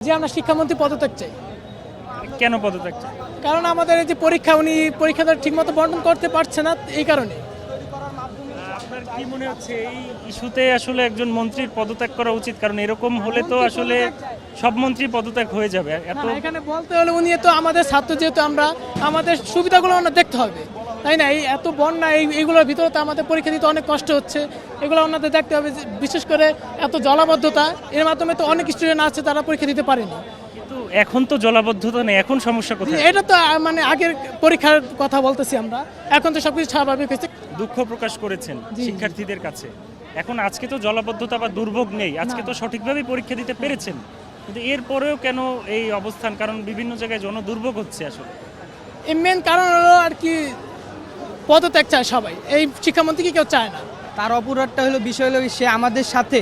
যে আমরা শিক্ষামন্ত্রী পদত্যাগ চাই। কেন পদত্যাগ চাই? কারণ আমাদের এই যে পরীক্ষা উনি পরীক্ষাটা ঠিকমতো বন্টন করতে পারছে না, এই কারণে। আপনার কি মনে হচ্ছে এই ইস্যুতে আসলে একজন মন্ত্রীর পদত্যাগ করা উচিত? কারণ এরকম হলে তো আসলে সব মন্ত্রী পদত্যাগ হয়ে যাবে। এত না, এখানে বলতে হলে উনি তো আমাদের ছাত্র, যেহেতু আমরা আমাদের সুবিধাগুলো ওনার দেখতে হবে, তাই না? এই এত বন্যা এইগুলোর ভিতরে তো আমাদের পরীক্ষা দিতে অনেক কষ্ট হচ্ছে, এগুলো ওনাদের দেখতে হবে। বিশেষ করে এত জলাবদ্ধতা, এর মাধ্যমে তো অনেক স্টুডেন্ট আছে তারা পরীক্ষা দিতে পারেনি। কিন্তু এখন তো জলাবদ্ধতা নেই, এখন সমস্যা কোথায়? এটা তো মানে আগের পরীক্ষার কথা বলতেছি আমরা, এখন তো সবকিছু স্বাভাবিক হয়েছে। দুঃখ প্রকাশ করেছেন জি। শিক্ষার্থীদের কাছে। এখন আজকে তো জলাবদ্ধতা বা দুর্ভোগ নেই, আজকে তো সঠিকভাবে পরীক্ষা দিতে পেরেছেন, কিন্তু এরপরেও কেন এই অবস্থান? কারণ বিভিন্ন জায়গায় জনদুর্ভোগ হচ্ছে আসলে। এই মেন কারণ হলো আর কি, পদত্যাগ চায় সবাই, এই শিক্ষামন্ত্রীকে কেউ চায় না। তার অপরাধটা হলো বিষয় হলো সে আমাদের সাথে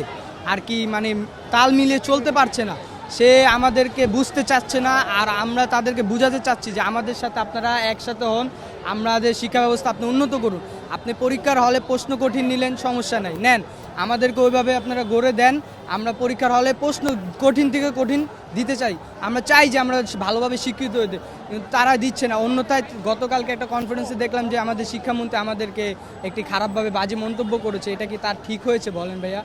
আর কি মানে তাল মিলিয়ে চলতে পারছে না, সে আমাদেরকে বুঝতে চাচ্ছে না। আর আমরা তাদেরকে বুঝাতে চাচ্ছি যে আমাদের সাথে আপনারা একসাথে হন, আমাদের শিক্ষা ব্যবস্থা আপনি উন্নত করুন। আপনি পরীক্ষার হলে প্রশ্ন কঠিন নিলেন, সমস্যা নাই, নেন, আমাদেরকে ওইভাবে আপনারা গড়ে দেন। আমরা পরীক্ষার হলে প্রশ্ন কঠিন থেকে কঠিন দিতে চাই, আমরা চাই যে আমরা ভালোভাবে শিক্ষিত হতে, কিন্তু তারা দিচ্ছে না। অন্যথায় গতকালকে একটা কনফারেন্সে দেখলাম যে আমাদের শিক্ষামন্ত্রী আমাদেরকে একটি খারাপভাবে বাজে মন্তব্য করেছে। এটা কি তার ঠিক হয়েছে বলেন ভাইয়া?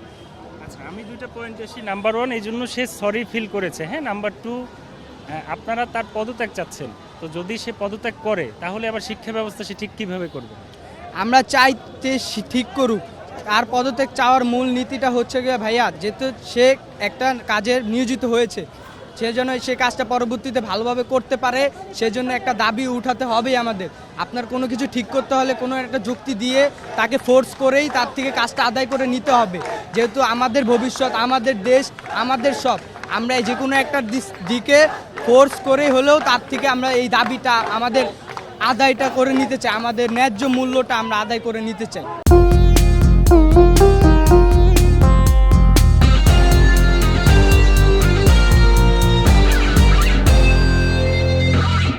আচ্ছা, আমি দুইটা পয়েন্ট আসি। নাম্বার ওয়ান, এই জন্য সে সরি ফিল করেছে, হ্যাঁ। নাম্বার টু, আপনারা তার পদত্যাগ চাচ্ছেন, তো যদি সে পদত্যাগ করে তাহলে আবার শিক্ষা ব্যবস্থা সে ঠিক কিভাবে করবে? আমরা চাইতে ঠিক করুক। তার পদত্যাগ চাওয়ার মূল নীতিটা হচ্ছে গিয়ে ভাইয়া, যেহেতু সে একটা কাজে নিয়োজিত হয়েছে, সেজন্য সে কাজটা পরবর্তীতে ভালোভাবে করতে পারে, সেজন্য একটা দাবি উঠাতে হবেই আমাদের। আপনার কোনো কিছু ঠিক করতে হলে কোনো একটা যুক্তি দিয়ে তাকে ফোর্স করেই তার থেকে কাজটা আদায় করে নিতে হবে, যেহেতু আমাদের ভবিষ্যৎ, আমাদের দেশ, আমাদের সব। আমরা যে কোনো একটা দিকে ফোর্স করে হলেও তার থেকে আমরা এই দাবিটা আমাদের আদায়টা করে নিতে চাই, আমাদের ন্যায্য মূল্যটা আমরা আদায় করে নিতে চাই।